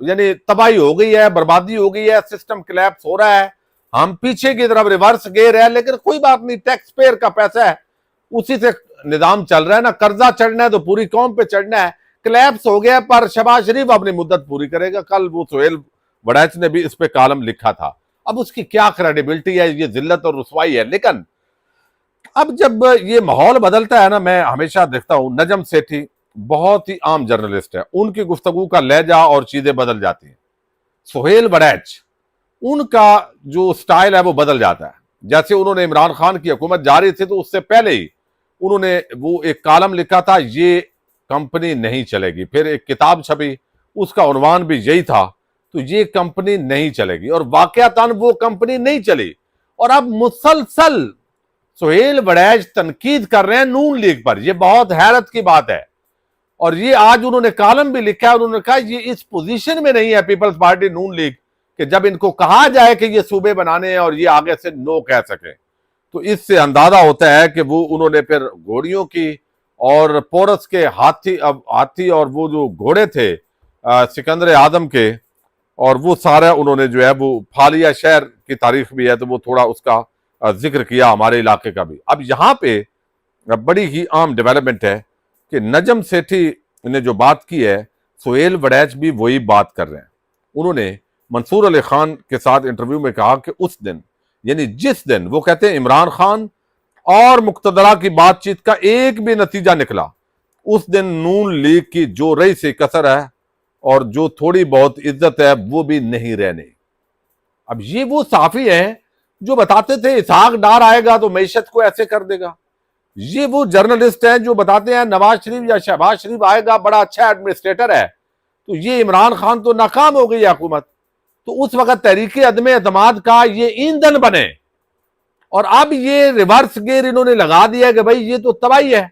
یعنی تباہی ہو گئی ہے, بربادی ہو گئی ہے, سسٹم کلیپس ہو رہا ہے, ہم پیچھے کی طرف ریورس گئے رہے, لیکن کوئی بات نہیں, ٹیکس پیئر کا پیسہ ہے, اسی سے نظام چل رہا ہے نا. قرضہ چڑھنا ہے تو پوری قوم پہ چڑھنا ہے. کلیپس ہو گیا, پر شہباز شریف اپنی مدت پوری کرے گا. کل وہ سہیل وڑیچ نے بھی اس پہ کالم لکھا تھا. اب اس کی کیا کریڈیبلٹی ہے, یہ ذلت اور رسوائی ہے. لیکن اب جب یہ ماحول بدلتا ہے نا, میں ہمیشہ دیکھتا ہوں, نجم سیٹھی بہت ہی عام جرنلسٹ ہے, ان کی گفتگو کا لہجہ اور چیزیں بدل جاتی ہیں. سہیل وڑیچ, ان کا جو سٹائل ہے وہ بدل جاتا ہے. جیسے انہوں نے عمران خان کی حکومت جاری تھی تو اس سے پہلے ہی انہوں نے وہ ایک کالم لکھا تھا, یہ کمپنی نہیں چلے گی. پھر ایک کتاب چھپی, اس کا عنوان بھی یہی تھا, تو یہ کمپنی نہیں چلے گی, اور واقعتاً وہ کمپنی نہیں چلی. اور اب مسلسل سہیل وڑیچ تنقید کر رہے ہیں نون لیگ پر. یہ بہت حیرت کی بات ہے. اور یہ آج انہوں نے کالم بھی لکھا ہے, انہوں نے کہا یہ اس پوزیشن میں نہیں ہے پیپلز پارٹی نون لیگ کہ جب ان کو کہا جائے کہ یہ صوبے بنانے ہیں اور یہ آگے سے نو کہہ سکیں. تو اس سے اندازہ ہوتا ہے کہ وہ انہوں نے پھر گھوڑیوں کی اور پورس کے ہاتھی اور وہ جو گھوڑے تھے سکندر اعظم کے, اور وہ سارا انہوں نے جو ہے وہ پھالیا شہر کی تاریخ بھی ہے تو وہ تھوڑا اس کا ذکر کیا, ہمارے علاقے کا بھی. اب یہاں پہ بڑی ہی عام ڈیولپمنٹ ہے کہ نجم سیٹھی نے جو بات کی ہے, سہیل وڑیچ بھی وہی بات کر رہے ہیں. انہوں نے منصور علی خان کے ساتھ انٹرویو میں کہا کہ اس دن, یعنی جس دن وہ کہتے ہیں عمران خان اور مقتدرہ کی بات چیت کا ایک بھی نتیجہ نکلا, اس دن نون لیگ کی جو رئی سے کسر ہے اور جو تھوڑی بہت عزت ہے وہ بھی نہیں رہنے. اب یہ وہ صحافی ہیں جو بتاتے تھے اسحاق ڈار آئے گا تو معیشت کو ایسے کر دے گا. یہ وہ جرنلسٹ ہیں جو بتاتے ہیں نواز شریف یا شہباز شریف آئے گا, بڑا اچھا ایڈمنسٹریٹر ہے, تو یہ عمران خان تو ناکام ہو گئی حکومت. تو اس وقت تحریک عدم اعتماد کا یہ ایندھن بنے, اور اب یہ ریورس گیئر انہوں نے لگا دیا کہ بھائی یہ تو تباہی ہے.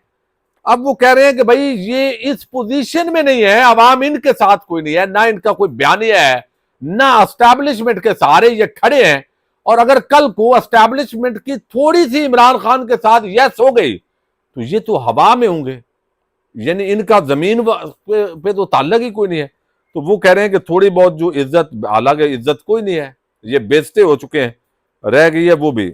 اب وہ کہہ رہے ہیں کہ بھائی یہ اس پوزیشن میں نہیں ہے, عوام ان کے ساتھ کوئی نہیں ہے, نہ ان کا کوئی بیانیہ ہے, نہ اسٹیبلشمنٹ کے سہارے یہ کھڑے ہیں. اور اگر کل کو اسٹیبلشمنٹ کی تھوڑی سی عمران خان کے ساتھ یس ہو گئی تو یہ تو ہوا میں ہوں گے, یعنی ان کا زمین پہ تو تعلق ہی کوئی نہیں ہے. تو وہ کہہ رہے ہیں کہ تھوڑی بہت جو عزت, حالانکہ عزت کوئی نہیں ہے, یہ بیچتے ہو چکے ہیں, رہ گئی ہے وہ بھی.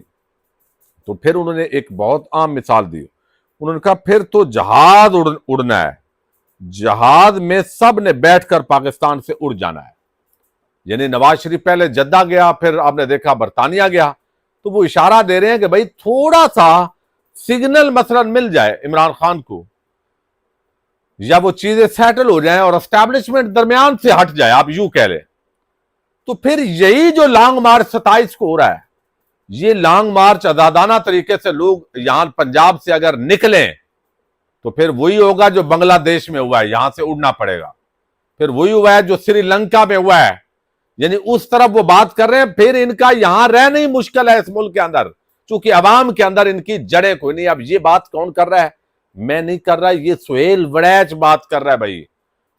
تو پھر انہوں نے ایک بہت عام مثال دی, انہوں نے کہا پھر تو جہاز اڑنا ہے, جہاز میں سب نے بیٹھ کر پاکستان سے اڑ جانا ہے. یعنی نواز شریف پہلے جدہ گیا, پھر آپ نے دیکھا برطانیہ گیا, تو وہ اشارہ دے رہے ہیں کہ بھائی تھوڑا سا سگنل مثلا مل جائے عمران خان کو, یا وہ چیزیں سیٹل ہو جائیں اور اسٹیبلشمنٹ درمیان سے ہٹ جائے, آپ یوں کہہ لیں, تو پھر یہی جو لانگ مارچ 27 کو ہو رہا ہے, یہ لانگ مارچ آزادانہ طریقے سے لوگ یہاں پنجاب سے اگر نکلیں تو پھر وہی ہوگا جو بنگلہ دیش میں ہوا ہے, یہاں سے اڑنا پڑے گا. پھر وہی ہوا ہے جو سری لنکا میں ہوا ہے, یعنی اس طرف وہ بات کر رہے ہیں. پھر ان کا یہاں رہنا ہی مشکل ہے اس ملک کے اندر, چونکہ عوام کے اندر ان کی جڑیں کوئی نہیں. اب یہ بات کون کر رہا ہے؟ میں نہیں کر رہا, یہ سہیل وڑیچ بات کر رہا ہے. بھائی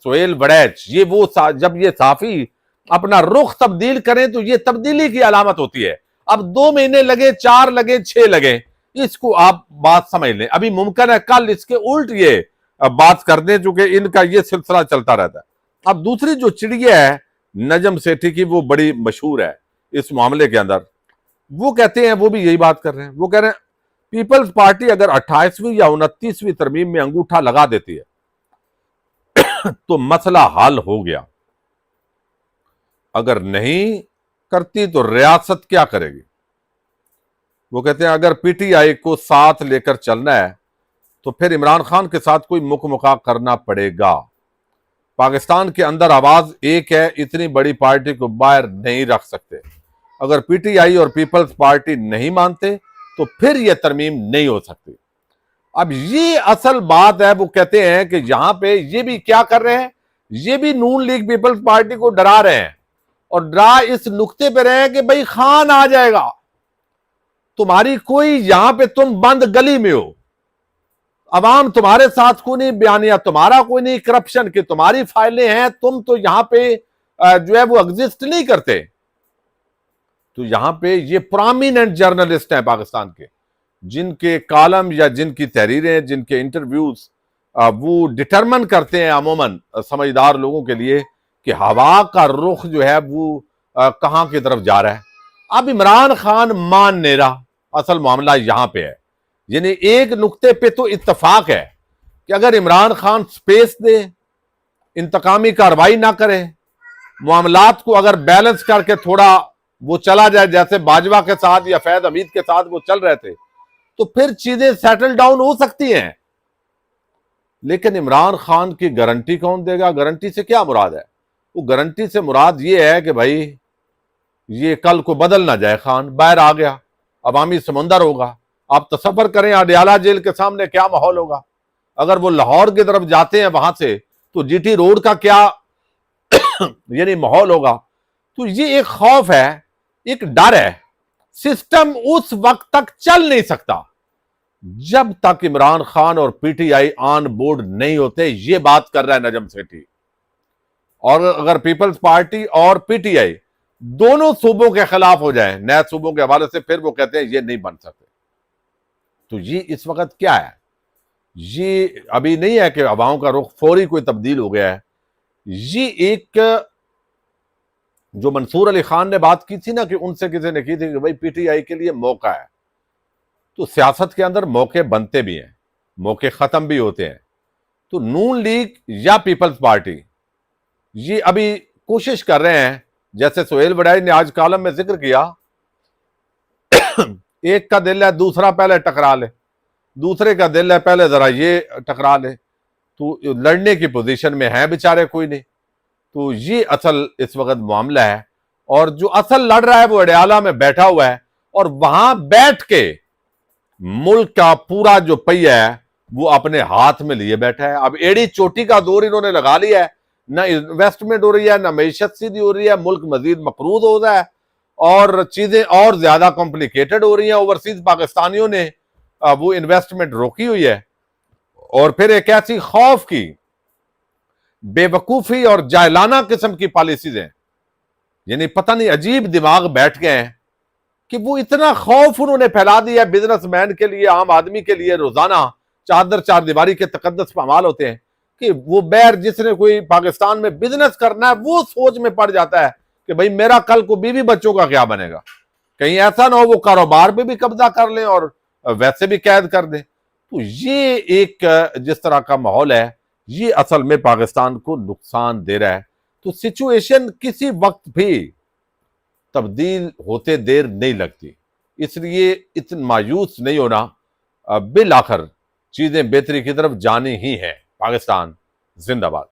سہیل وڑیچ, یہ وہ جب یہ صحافی اپنا رخ تبدیل کریں تو یہ تبدیلی کی علامت ہوتی ہے. اب 2 مہینے لگے, 4 لگے, 6 لگے, اس کو آپ بات سمجھ لیں. ابھی ممکن ہے کل اس کے الٹ یہ بات کر دیں, چونکہ ان کا یہ سلسلہ چلتا رہتا ہے. اب دوسری جو چڑیا ہے نجم سیٹھی کی, وہ بڑی مشہور ہے اس معاملے کے اندر. وہ کہتے ہیں, وہ بھی یہی بات کر رہے ہیں, وہ کہہ رہے ہیں پیپلز پارٹی اگر 28ویں یا 29ویں ترمیم میں انگوٹھا لگا دیتی ہے تو مسئلہ حل ہو گیا, اگر نہیں کرتی تو ریاست کیا کرے گی. وہ کہتے ہیں اگر پی ٹی آئی کو ساتھ لے کر چلنا ہے تو پھر عمران خان کے ساتھ کوئی مکمکا کرنا پڑے گا. پاکستان کے اندر آواز ایک ہے, اتنی بڑی پارٹی کو باہر نہیں رکھ سکتے. اگر پی ٹی آئی اور پیپلز پارٹی نہیں مانتے تو پھر یہ ترمیم نہیں ہو سکتی. اب یہ اصل بات ہے. وہ کہتے ہیں کہ یہاں پہ یہ بھی کیا کر رہے ہیں, یہ بھی نون لیگ پیپلز پارٹی کو ڈرا رہے ہیں, اور ڈرا اس نقطے پہ رہے ہیں کہ بھائی خان آ جائے گا, تمہاری کوئی یہاں پہ تم بند گلی میں ہو, عوام تمہارے ساتھ کوئی نہیں, بیانیہ تمہارا کوئی نہیں, کرپشن کی تمہاری فائلیں ہیں, تم تو یہاں پہ جو ہے وہ ایگزسٹ نہیں کرتے. تو یہاں پہ یہ پرامیننٹ جرنلسٹ ہیں پاکستان کے, جن کے کالم یا جن کی تحریریں, جن کے انٹرویوز وہ ڈٹرمن کرتے ہیں عموماً سمجھدار لوگوں کے لیے کہ ہوا کا رخ جو ہے وہ کہاں کی طرف جا رہا ہے. اب عمران خان مان نہیں رہا. اصل معاملہ یہاں پہ ہے. یعنی ایک نقطے پہ تو اتفاق ہے کہ اگر عمران خان سپیس دے, انتقامی کاروائی نہ کرے, معاملات کو اگر بیلنس کر کے تھوڑا وہ چلا جائے جیسے باجوہ کے ساتھ یا فیض حمید کے ساتھ وہ چل رہے تھے, تو پھر چیزیں سیٹل ڈاؤن ہو سکتی ہیں. لیکن عمران خان کی گارنٹی کون دے گا؟ گارنٹی سے کیا مراد ہے؟ وہ گارنٹی سے مراد یہ ہے کہ بھائی یہ کل کو بدل نہ جائے, خان باہر آ گیا, عوامی سمندر ہوگا. آپ تصور کریں اڈیالہ جیل کے سامنے کیا ماحول ہوگا. اگر وہ لاہور کی طرف جاتے ہیں وہاں سے تو جی ٹی روڈ کا کیا یعنی ماحول ہوگا. تو یہ ایک خوف ہے, ایک ڈر ہے. سسٹم اس وقت تک چل نہیں سکتا جب تک عمران خان اور P T I on board نہیں ہوتے. یہ بات کر رہا ہے نجم سیٹھی. اور اگر پیپلز پارٹی اور پی ٹی آئی دونوں صوبوں کے خلاف ہو جائیں نئے صوبوں کے حوالے سے, پھر وہ کہتے ہیں یہ نہیں بن سکتے. تو یہ اس وقت کیا ہے؟ یہ ابھی نہیں ہے کہ عوام کا رخ فوری کوئی تبدیل ہو گیا ہے. یہ ایک جو منصور علی خان نے بات کی تھی نا کہ ان سے کسی نے کی تھی کہ بھائی پی ٹی آئی کے لیے موقع ہے. تو سیاست کے اندر موقع بنتے بھی ہیں, موقع ختم بھی ہوتے ہیں. تو نون لیگ یا پیپلز پارٹی یہ ابھی کوشش کر رہے ہیں, جیسے سہیل وڈائی نے آج کالم میں ذکر کیا, ایک کا دل ہے دوسرا پہلے ٹکرا لے, دوسرے کا دل ہے پہلے ذرا یہ ٹکرا لے. تو لڑنے کی پوزیشن میں ہیں بیچارے کوئی نہیں. تو یہ اصل اس وقت معاملہ ہے. اور جو اصل لڑ رہا ہے وہ اڈیالہ میں بیٹھا ہوا ہے, اور وہاں بیٹھ کے ملک کا پورا جو پہیہ ہے وہ اپنے ہاتھ میں لیے بیٹھا ہے. اب ایڑی چوٹی کا دور انہوں نے لگا لیا ہے. نہ انویسٹمنٹ ہو رہی ہے, نہ معیشت سیدھی ہو رہی ہے, ملک مزید مقروض ہو رہا ہے, اور چیزیں اور زیادہ کمپلیکیٹڈ ہو رہی ہیں. اوورسیز پاکستانیوں نے وہ انویسٹمنٹ روکی ہوئی ہے. اور پھر ایک ایسی خوف کی, بے وقوفی اور جاہلانہ قسم کی پالیسیز ہیں. یعنی پتہ نہیں عجیب دماغ بیٹھ گئے ہیں کہ وہ اتنا خوف انہوں نے پھیلا دیا ہے بزنس مین کے لیے, عام آدمی کے لیے. روزانہ چار دیواری کے تقدس پامال ہوتے ہیں کہ وہ بیر جس نے کوئی پاکستان میں بزنس کرنا ہے وہ سوچ میں پڑ جاتا ہے کہ بھئی میرا کل کو بیوی بچوں کا کیا بنے گا. کہیں ایسا نہ ہو وہ کاروبار پہ بھی قبضہ کر لیں اور ویسے بھی قید کر دیں. تو یہ ایک جس طرح کا ماحول ہے یہ اصل میں پاکستان کو نقصان دے رہا ہے. تو سچویشن کسی وقت بھی تبدیل ہوتے دیر نہیں لگتی, اس لیے اتنا مایوس نہیں ہونا. بالآخر چیزیں بہتری کی طرف جانی ہی ہیں. پاکستان زندہ باد.